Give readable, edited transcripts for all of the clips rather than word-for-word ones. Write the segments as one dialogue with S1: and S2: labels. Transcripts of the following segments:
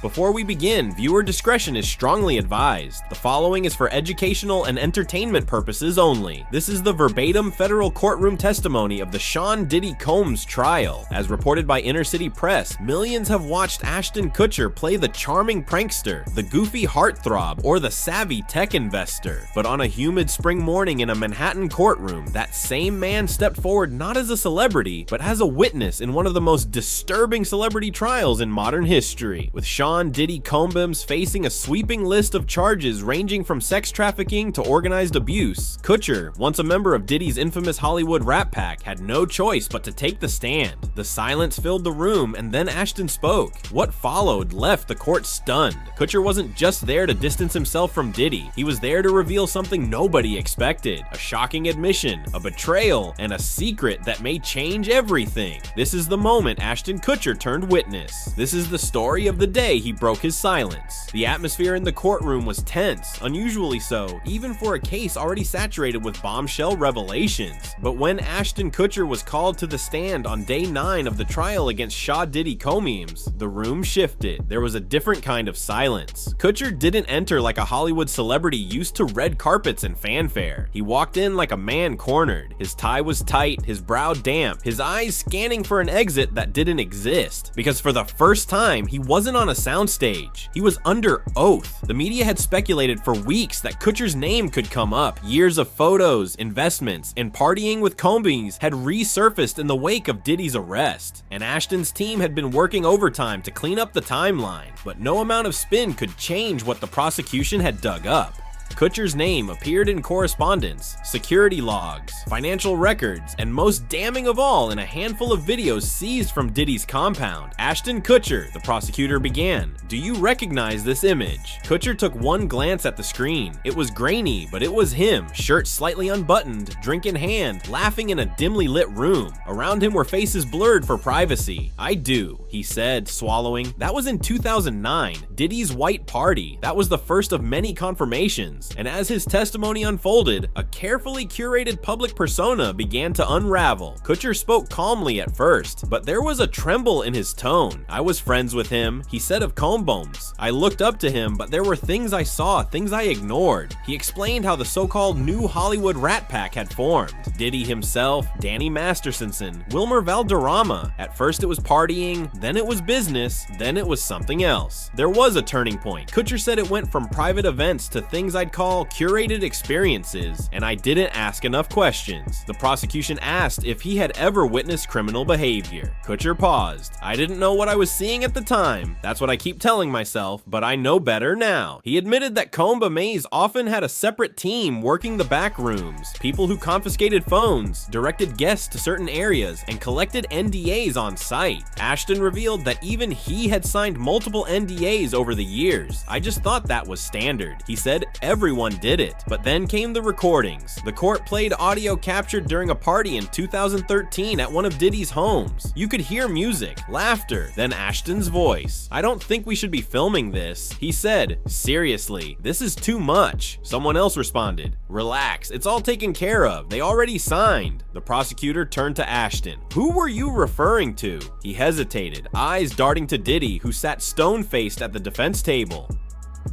S1: Before we begin, viewer discretion is strongly advised. The following is for educational and entertainment purposes only. This is the verbatim federal courtroom testimony of the Sean Diddy Combs trial. As reported by Inner City Press, millions have watched Ashton Kutcher play the charming prankster, the goofy heartthrob, or the savvy tech investor. But on a humid spring morning in a Manhattan courtroom, that same man stepped forward not as a celebrity, but as a witness in one of the most disturbing celebrity trials in modern history, with Sean Diddy Combs facing a sweeping list of charges ranging from sex trafficking to organized abuse. Kutcher, once a member of Diddy's infamous Hollywood Rat Pack, had no choice but to take the stand. The silence filled the room, and then Ashton spoke. What followed left the court stunned. Kutcher wasn't just there to distance himself from Diddy, he was there to reveal something nobody expected: a shocking admission, a betrayal, and a secret that may change everything. This is the moment Ashton Kutcher turned witness. This is the story of the day he broke his silence. The atmosphere in the courtroom was tense, unusually so, even for a case already saturated with bombshell revelations. But when Ashton Kutcher was called to the stand on day 9 of the trial against Sean Diddy Combs, the room shifted. There was a different kind of silence. Kutcher didn't enter like a Hollywood celebrity used to red carpets and fanfare. He walked in like a man cornered. His tie was tight, his brow damp, his eyes scanning for an exit that didn't exist. Because for the first time, he wasn't on a soundstage. He was under oath. The media had speculated for weeks that Kutcher's name could come up. Years of photos, investments, and partying with Combs had resurfaced in the wake of Diddy's arrest. And Ashton's team had been working overtime to clean up the timeline. But no amount of spin could change what the prosecution had dug up. Kutcher's name appeared in correspondence, security logs, financial records, and most damning of all, in a handful of videos seized from Diddy's compound. Ashton Kutcher, the prosecutor began. Do you recognize this image? Kutcher took one glance at the screen. It was grainy, but it was him, shirt slightly unbuttoned, drink in hand, laughing in a dimly lit room. Around him were faces blurred for privacy. I do, he said, swallowing. That was in 2009, Diddy's white party. That was the first of many confirmations. And as his testimony unfolded, a carefully curated public persona began to unravel. Kutcher spoke calmly at first, but there was a tremble in his tone. I was friends with him, he said of Combs. I looked up to him, but there were things I saw, things I ignored. He explained how the so-called new Hollywood Rat Pack had formed. Diddy himself, Danny Masterson, Wilmer Valderrama. At first it was partying, then it was business, then it was something else. There was a turning point. Kutcher said it went from private events to things I'd call curated experiences, and I didn't ask enough questions. The prosecution asked if he had ever witnessed criminal behavior. Kutcher paused. I didn't know what I was seeing at the time. That's what I keep telling myself, but I know better now. He admitted that Combs often had a separate team working the back rooms, people who confiscated phones, directed guests to certain areas, and collected NDAs on site. Ashton revealed that even he had signed multiple NDAs over the years. I just thought that was standard. He said everyone did it. But then came the recordings. The court played audio captured during a party in 2013 at one of Diddy's homes. You could hear music, laughter, then Ashton's voice. I don't think we should be filming this. He said, seriously, this is too much. Someone else responded, relax, it's all taken care of. They already signed. The prosecutor turned to Ashton. Who were you referring to? He hesitated, eyes darting to Diddy, who sat stone-faced at the defense table.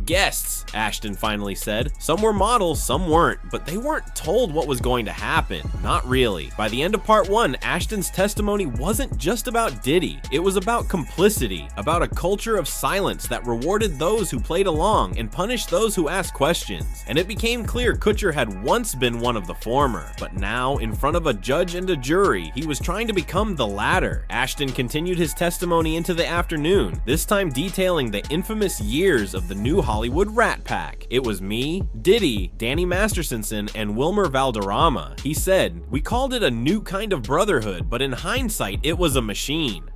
S1: Guests, Ashton finally said. Some were models, some weren't, but they weren't told what was going to happen. Not really. By the end of part 1, Ashton's testimony wasn't just about Diddy. It was about complicity, about a culture of silence that rewarded those who played along and punished those who asked questions. And it became clear Kutcher had once been one of the former, but now, in front of a judge and a jury, he was trying to become the latter. Ashton continued his testimony into the afternoon, this time detailing the infamous years of the new Hollywood Rat Pack. It was me, Diddy, Danny Masterson, and Wilmer Valderrama. He said, we called it a new kind of brotherhood, but in hindsight, it was a machine.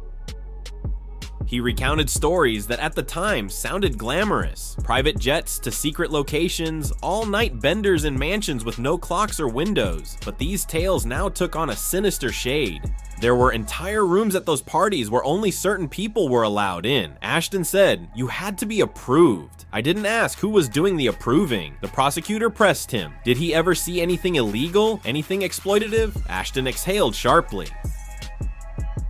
S1: He recounted stories that at the time sounded glamorous. Private jets to secret locations, all-night benders in mansions with no clocks or windows. But these tales now took on a sinister shade. There were entire rooms at those parties where only certain people were allowed in. Ashton said, you had to be approved. I didn't ask who was doing the approving. The prosecutor pressed him. Did he ever see anything illegal? Anything exploitative? Ashton exhaled sharply.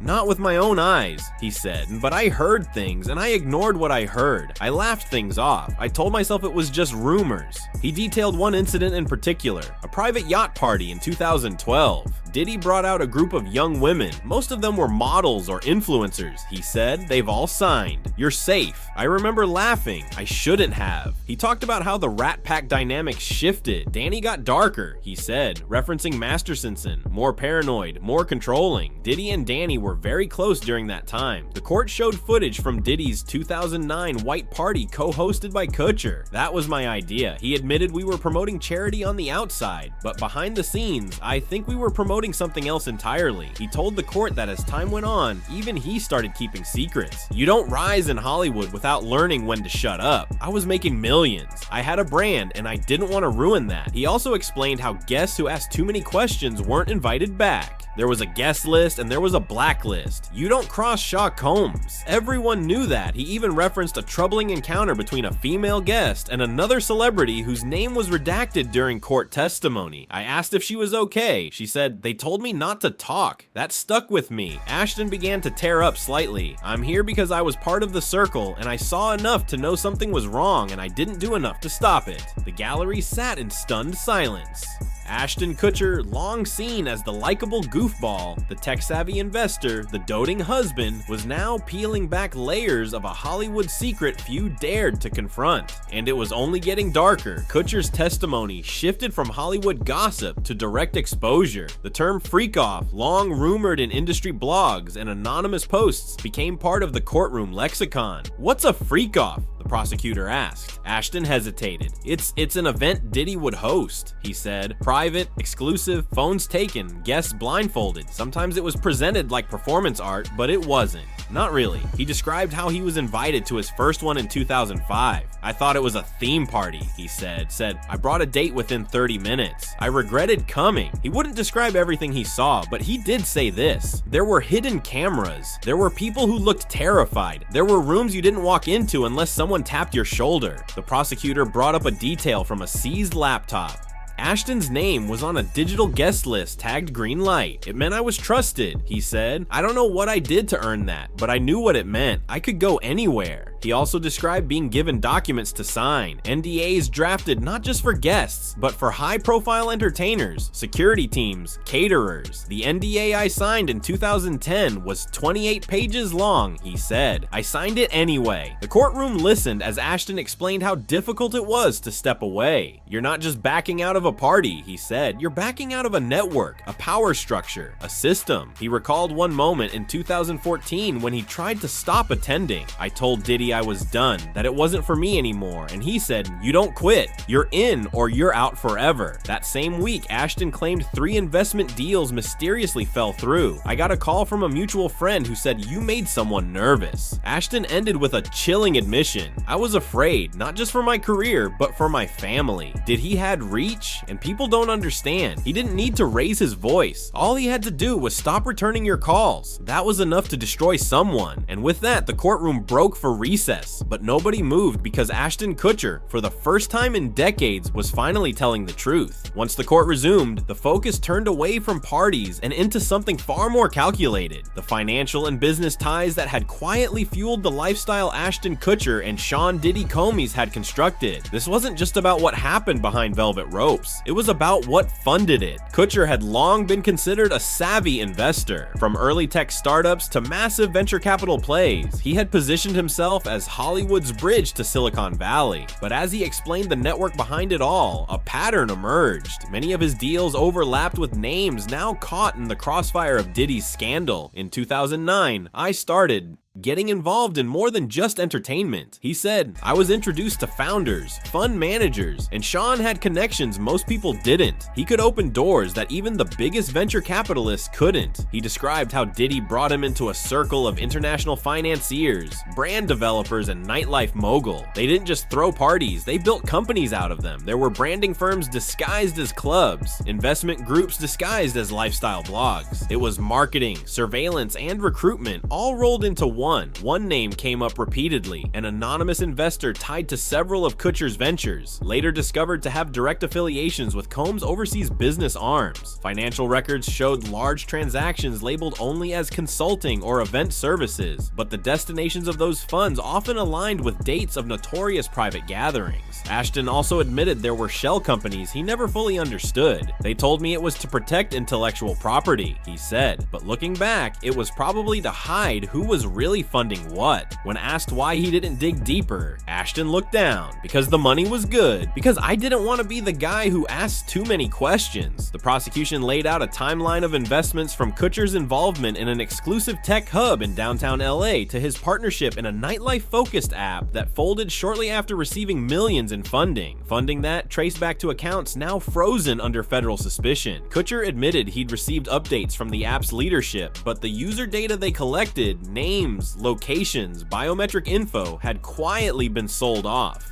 S1: Not with my own eyes, he said, but I heard things and I ignored what I heard. I laughed things off. I told myself it was just rumors. He detailed one incident in particular, a private yacht party in 2012. Diddy brought out a group of young women. Most of them were models or influencers, he said. They've all signed. You're safe. I remember laughing. I shouldn't have. He talked about how the Rat Pack dynamics shifted. Danny got darker, he said, referencing Masterson, more paranoid, more controlling. Diddy and Danny were very close during that time. The court showed footage from Diddy's 2009 white party co-hosted by Kutcher. That was my idea. He admitted we were promoting charity on the outside, but behind the scenes, I think we were promoting something else entirely. He told the court that as time went on, even he started keeping secrets. You don't rise in Hollywood without learning when to shut up. I was making millions. I had a brand and I didn't want to ruin that. He also explained how guests who asked too many questions weren't invited back. There was a guest list and there was a blacklist. You don't cross Shaw Combs. Everyone knew that. He even referenced a troubling encounter between a female guest and another celebrity whose name was redacted during court testimony. I asked if she was okay. She said, "They told me not to talk." That stuck with me. Ashton began to tear up slightly. "I'm here because I was part of the circle and I saw enough to know something was wrong and I didn't do enough to stop it." The gallery sat in stunned silence. Ashton Kutcher, long seen as the likable goofball, the tech-savvy investor, the doting husband, was now peeling back layers of a Hollywood secret few dared to confront. And it was only getting darker. Kutcher's testimony shifted from Hollywood gossip to direct exposure. The term freak-off, long rumored in industry blogs and anonymous posts, became part of the courtroom lexicon. "What's a freak-off?" the prosecutor asked. Ashton hesitated. It's an event Diddy would host," he said. "Private, exclusive, phones taken, guests blindfolded. Sometimes it was presented like performance art, but it wasn't." Not really. He described how he was invited to his first one in 2005. "I thought it was a theme party," he said. "I brought a date within 30 minutes. I regretted coming." He wouldn't describe everything he saw, but he did say this. "There were hidden cameras. There were people who looked terrified. There were rooms you didn't walk into unless someone tapped your shoulder." The prosecutor brought up a detail from a seized laptop. Ashton's name was on a digital guest list tagged green light. "It meant I was trusted," he said. "I don't know what I did to earn that, but I knew what it meant. I could go anywhere." He also described being given documents to sign, NDAs drafted not just for guests, but for high-profile entertainers, security teams, caterers. "The NDA I signed in 2010 was 28 pages long," he said. "I signed it anyway." The courtroom listened as Ashton explained how difficult it was to step away. "You're not just backing out of a party," he said. "You're backing out of a network, a power structure, a system." He recalled one moment in 2014 when he tried to stop attending. "I told Diddy I was done, that it wasn't for me anymore, and he said, 'You don't quit. You're in or you're out forever.'" That same week, Ashton claimed 3 investment deals mysteriously fell through. "I got a call from a mutual friend who said you made someone nervous." Ashton ended with a chilling admission. "I was afraid, not just for my career, but for my family." Did he had reach? And people don't understand. He didn't need to raise his voice. All he had to do was stop returning your calls. That was enough to destroy someone. And with that, the courtroom broke for recess. But nobody moved because Ashton Kutcher, for the first time in decades, was finally telling the truth. Once the court resumed, the focus turned away from parties and into something far more calculated. The financial and business ties that had quietly fueled the lifestyle Ashton Kutcher and Sean Diddy Combs had constructed. This wasn't just about what happened behind velvet ropes. It was about what funded it. Kutcher had long been considered a savvy investor. From early tech startups to massive venture capital plays, he had positioned himself as Hollywood's bridge to Silicon Valley. But as he explained the network behind it all, a pattern emerged. Many of his deals overlapped with names now caught in the crossfire of Diddy's scandal. In 2009, I started getting involved in more than just entertainment. He said, "I was introduced to founders, fund managers, and Sean had connections most people didn't. He could open doors that even the biggest venture capitalists couldn't." He described how Diddy brought him into a circle of international financiers, brand developers, and nightlife mogul. They didn't just throw parties, they built companies out of them. There were branding firms disguised as clubs, investment groups disguised as lifestyle blogs. It was marketing, surveillance, and recruitment all rolled into 2021, one name came up repeatedly: an anonymous investor tied to several of Kutcher's ventures, later discovered to have direct affiliations with Combs' overseas business arms. Financial records showed large transactions labeled only as consulting or event services, but the destinations of those funds often aligned with dates of notorious private gatherings. Ashton also admitted there were shell companies he never fully understood. "They told me it was to protect intellectual property," he said, but looking back, it was probably to hide who was really funding what. When asked why he didn't dig deeper, Ashton looked down. "Because the money was good. Because I didn't want to be the guy who asked too many questions." The prosecution laid out a timeline of investments from Kutcher's involvement in an exclusive tech hub in downtown LA to his partnership in a nightlife-focused app that folded shortly after receiving millions in funding that traced back to accounts now frozen under federal suspicion. Kutcher admitted he'd received updates from the app's leadership, but the user data they collected, names, locations, biometric info, had quietly been sold off.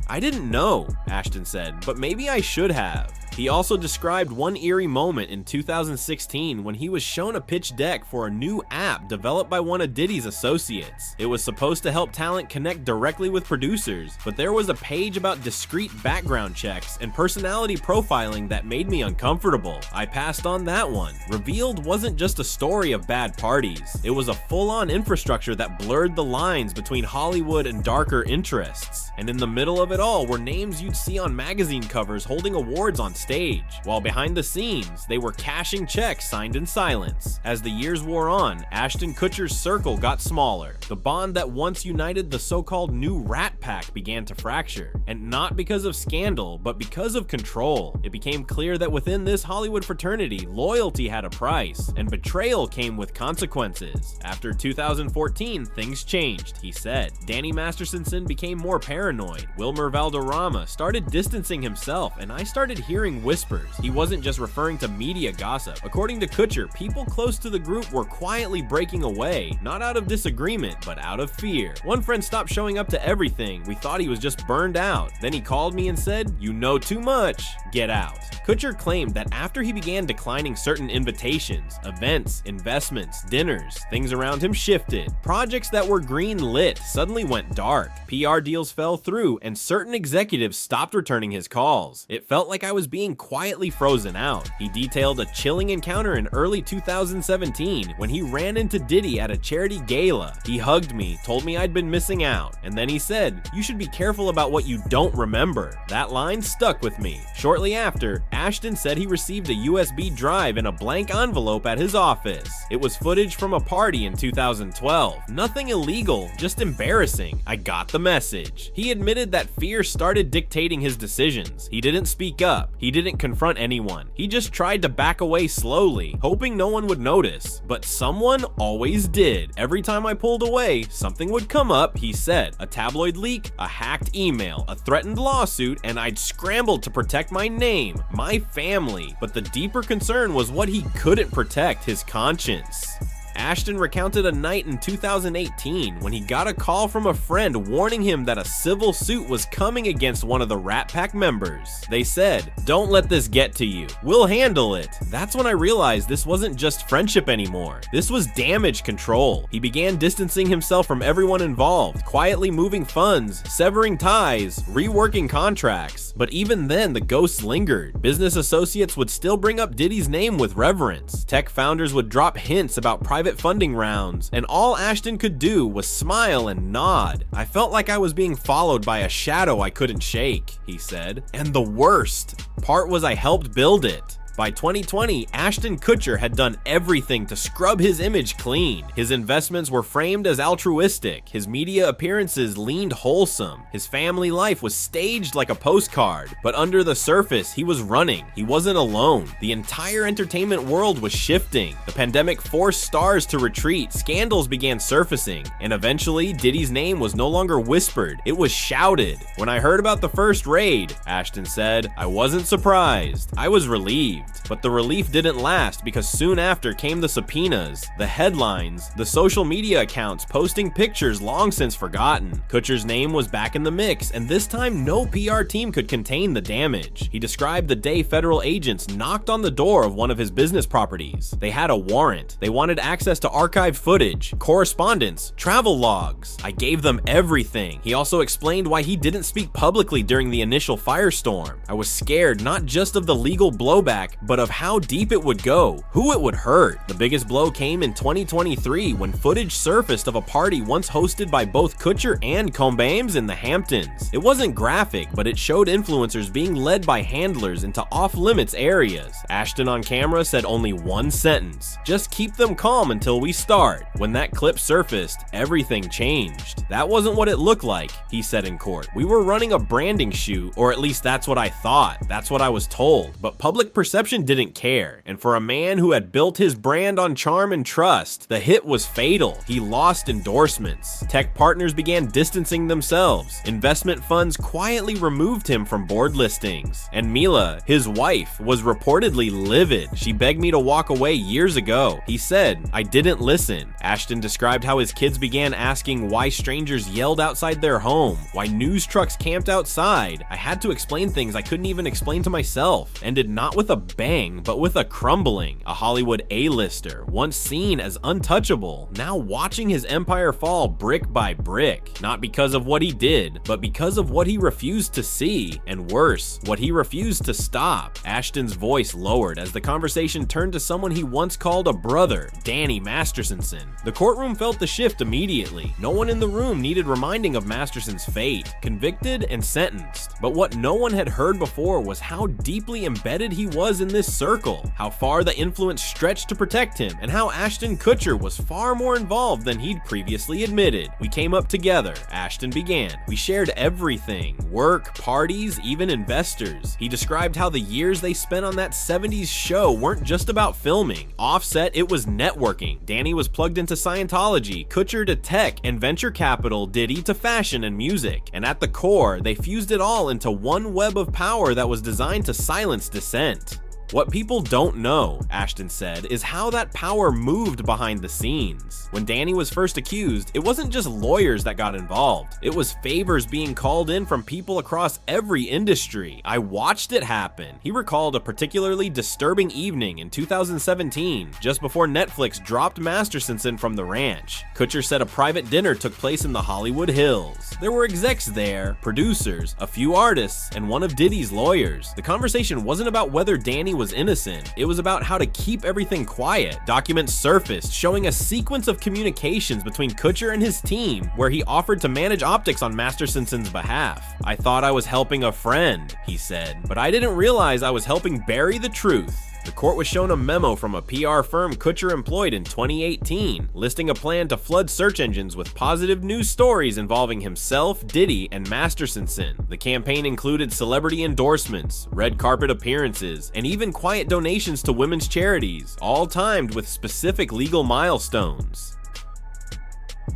S1: "I didn't know," Ashton said, "but maybe I should have." He also described one eerie moment in 2016 when he was shown a pitch deck for a new app developed by one of Diddy's associates. It was supposed to help talent connect directly with producers, but there was a page about discreet background checks and personality profiling that made me uncomfortable. I passed on that one. Revealed wasn't just a story of bad parties. It was a full-on infrastructure that blurred the lines between Hollywood and darker interests. And in the middle of it all were names you'd see on magazine covers holding awards on stage, while behind the scenes, they were cashing checks signed in silence. As the years wore on, Ashton Kutcher's circle got smaller. The bond that once united the so-called new Rat Pack began to fracture, and not because of scandal, but because of control. It became clear that within this Hollywood fraternity, loyalty had a price, and betrayal came with consequences. After 2014, things changed, he said. Danny Masterson became more paranoid. Wilmer Valderrama started distancing himself, and I started hearing whispers. He wasn't just referring to media gossip. According to Kutcher, people close to the group were quietly breaking away, not out of disagreement, but out of fear. One friend stopped showing up to everything. We thought he was just burned out. Then he called me and said, "You know too much. Get out." Kutcher claimed that after he began declining certain invitations, events, investments, dinners, things around him shifted. Projects that were green lit suddenly went dark. PR deals fell through, and certain executives stopped returning his calls. It felt like I was being quietly frozen out. He detailed a chilling encounter in early 2017 when he ran into Diddy at a charity gala. He hugged me, told me I'd been missing out, and then he said, "You should be careful about what you don't remember." That line stuck with me. Shortly after, Ashton said he received a USB drive in a blank envelope at his office. It was footage from a party in 2012. Nothing illegal, just embarrassing. I got the message. He admitted that fear started dictating his decisions. He didn't speak up. He didn't confront anyone. He just tried to back away slowly, hoping no one would notice. But someone always did. Every time I pulled away, something would come up, he said. A tabloid leak, a hacked email, a threatened lawsuit, and I'd scrambled to protect my name, my family. But the deeper concern was what he couldn't protect: his conscience. Ashton recounted a night in 2018 when he got a call from a friend warning him that a civil suit was coming against one of the Rat Pack members. They said, "Don't let this get to you. We'll handle it." That's when I realized this wasn't just friendship anymore. This was damage control. He began distancing himself from everyone involved, quietly moving funds, severing ties, reworking contracts. But even then, the ghosts lingered. Business associates would still bring up Diddy's name with reverence. Tech founders would drop hints about private funding rounds, and all Ashton could do was smile and nod. "I felt like I was being followed by a shadow I couldn't shake," he said. And the worst part was I helped build it. By 2020, Ashton Kutcher had done everything to scrub his image clean. His investments were framed as altruistic. His media appearances leaned wholesome. His family life was staged like a postcard. But under the surface, he was running. He wasn't alone. The entire entertainment world was shifting. The pandemic forced stars to retreat. Scandals began surfacing. And eventually, Diddy's name was no longer whispered. It was shouted. "When I heard about the first raid," Ashton said, "I wasn't surprised. I was relieved. relieved. But the relief didn't last because soon after came the subpoenas, the headlines, the social media accounts posting pictures long since forgotten. Kutcher's name was back in the mix, and this time no PR team could contain the damage. He described the day federal agents knocked on the door of one of his business properties. They had a warrant. They wanted access to archived footage, correspondence, travel logs. I gave them everything. He also explained why he didn't speak publicly during the initial firestorm. I was scared not just of the legal blowback, but of how deep it would go, who it would hurt. The biggest blow came in 2023 when footage surfaced of a party once hosted by both Kutcher and Combs in the Hamptons. It wasn't graphic, but it showed influencers being led by handlers into off-limits areas. Ashton on camera said only one sentence: "Just keep them calm until we start." When that clip surfaced, everything changed. "That wasn't what it looked like," he said in court. "We were running a branding shoot, or at least that's what I thought. That's what I was told. But public perception didn't care. And for a man who had built his brand on charm and trust, the hit was fatal. He lost endorsements. Tech partners began distancing themselves. Investment funds quietly removed him from board listings. And Mila, his wife, was reportedly livid. She begged me to walk away years ago. He said, "I didn't listen." Ashton described how his kids began asking why strangers yelled outside their home, why news trucks camped outside. I had to explain things I couldn't even explain to myself. Ended not with a bang, but with a crumbling. A Hollywood A-lister, once seen as untouchable, now watching his empire fall brick by brick. Not because of what he did, but because of what he refused to see, and worse, what he refused to stop. Ashton's voice lowered as the conversation turned to someone he once called a brother, Danny Masterson. The courtroom felt the shift immediately. No one in the room needed reminding of Masterson's fate, convicted and sentenced. But what no one had heard before was how deeply embedded he was in this circle, how far the influence stretched to protect him, and how Ashton Kutcher was far more involved than he'd previously admitted. "We came up together," Ashton began. "We shared everything, work, parties, even investors." He described how the years they spent on that 70s show weren't just about filming. Offset, it was networking. Danny was plugged into Scientology, Kutcher to tech and venture capital, Diddy to fashion and music. And at the core, they fused it all into one web of power that was designed to silence dissent. "What people don't know," Ashton said, "is how that power moved behind the scenes. When Danny was first accused, it wasn't just lawyers that got involved. It was favors being called in from people across every industry. I watched it happen." He recalled a particularly disturbing evening in 2017, just before Netflix dropped Masterson from the ranch. Kutcher said a private dinner took place in the Hollywood Hills. There were execs there, producers, a few artists, and one of Diddy's lawyers. The conversation wasn't about whether Danny was innocent. It was about how to keep everything quiet. Documents surfaced showing a sequence of communications between Kutcher and his team where he offered to manage optics on Masterson's behalf. "I thought I was helping a friend," he said, "but I didn't realize I was helping bury the truth." The court was shown a memo from a PR firm Kutcher employed in 2018, listing a plan to flood search engines with positive news stories involving himself, Diddy, and Masterson. The campaign included celebrity endorsements, red carpet appearances, and even quiet donations to women's charities, all timed with specific legal milestones.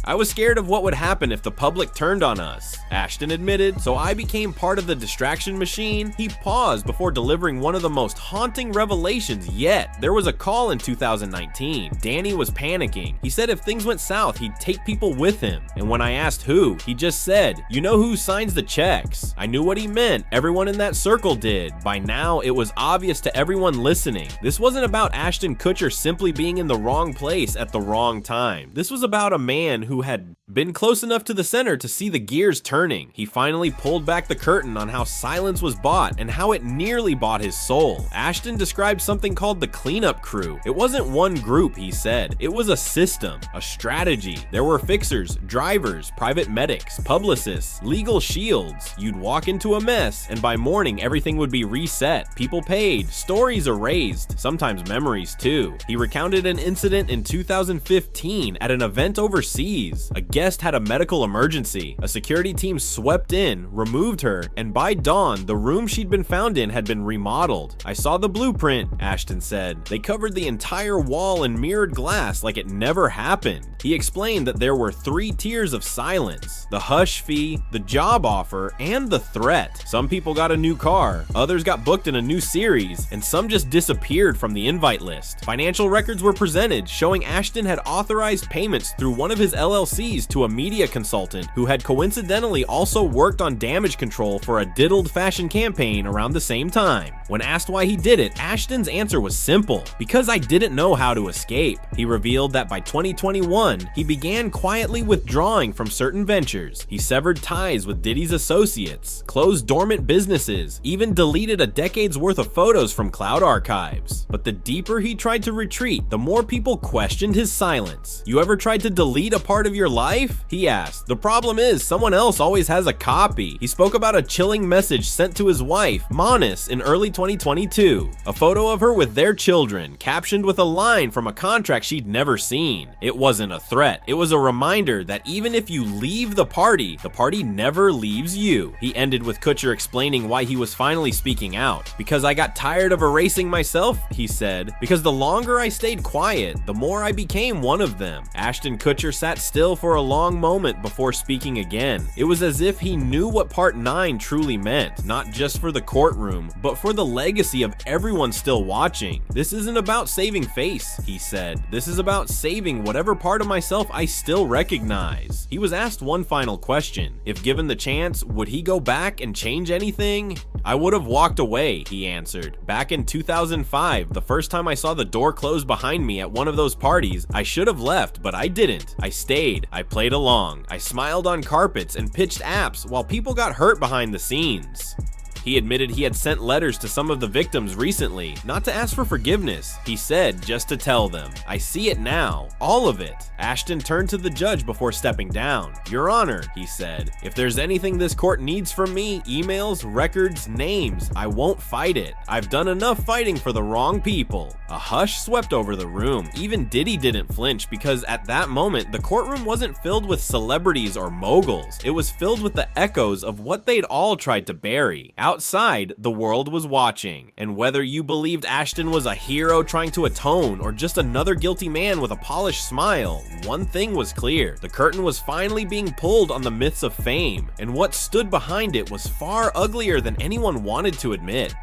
S1: "I was scared of what would happen if the public turned on us," Ashton admitted, "so I became part of the distraction machine." He paused before delivering one of the most haunting revelations yet. There was a call in 2019. Danny was panicking. He said if things went south, he'd take people with him. And when I asked who, he just said, "You know who signs the checks?" I knew what he meant. Everyone in that circle did. By now, it was obvious to everyone listening. This wasn't about Ashton Kutcher simply being in the wrong place at the wrong time. This was about a man who had been close enough to the center to see the gears turning. He finally pulled back the curtain on how silence was bought and how it nearly bought his soul. Ashton described something called the cleanup crew. It wasn't one group, he said. It was a system, a strategy. There were fixers, drivers, private medics, publicists, legal shields. You'd walk into a mess, and by morning, everything would be reset. People paid, stories erased, sometimes memories too. He recounted an incident in 2015 at an event overseas. A guest had a medical emergency. A security team swept in, removed her, and by dawn, the room she'd been found in had been remodeled. I saw the blueprint, Ashton said. They covered the entire wall in mirrored glass like it never happened. He explained that there were 3 tiers of silence: the hush fee, the job offer, and the threat. Some people got a new car, others got booked in a new series, and some just disappeared from the invite list. Financial records were presented showing Ashton had authorized payments through one of his LLCs to a media consultant who had coincidentally also worked on damage control for a diddled fashion campaign around the same time. When asked why he did it, Ashton's answer was simple: because I didn't know how to escape. He revealed that by 2021, he began quietly withdrawing from certain ventures. He severed ties with Diddy's associates, closed dormant businesses, even deleted a decade's worth of photos from cloud archives. But the deeper he tried to retreat, the more people questioned his silence. "You ever tried to delete a part of your life?" he asked. "The problem is, someone else always has a copy." He spoke about a chilling message sent to his wife, Monis, in early 2022. A photo of her with their children, captioned with a line from a contract she'd never seen. It wasn't a threat, it was a reminder that even if you leave the party never leaves you. He ended with Kutcher explaining why he was finally speaking out. "Because I got tired of erasing myself," he said. "Because the longer I stayed quiet, the more I became one of them." Ashton Kutcher sat still for a long moment before speaking again. It was as if he knew what Part 9 truly meant, not just for the courtroom, but for the legacy of everyone still watching. "This isn't about saving face," he said. "This is about saving whatever part of myself I still recognize." He was asked one final question. If given the chance, would he go back and change anything? "I would have walked away," he answered. "Back in 2005, the first time I saw the door close behind me at one of those parties, I should have left, but I didn't. I stayed. I played along. I smiled on carpets and pitched apps while people got hurt behind the scenes." He admitted he had sent letters to some of the victims recently, not to ask for forgiveness. He said just to tell them, "I see it now, all of it." Ashton turned to the judge before stepping down. "Your Honor," he said, "if there's anything this court needs from me, emails, records, names, I won't fight it. I've done enough fighting for the wrong people." A hush swept over the room. Even Diddy didn't flinch because at that moment, the courtroom wasn't filled with celebrities or moguls. It was filled with the echoes of what they'd all tried to bury. Outside, the world was watching, and whether you believed Ashton was a hero trying to atone or just another guilty man with a polished smile, one thing was clear: the curtain was finally being pulled on the myths of fame, and what stood behind it was far uglier than anyone wanted to admit.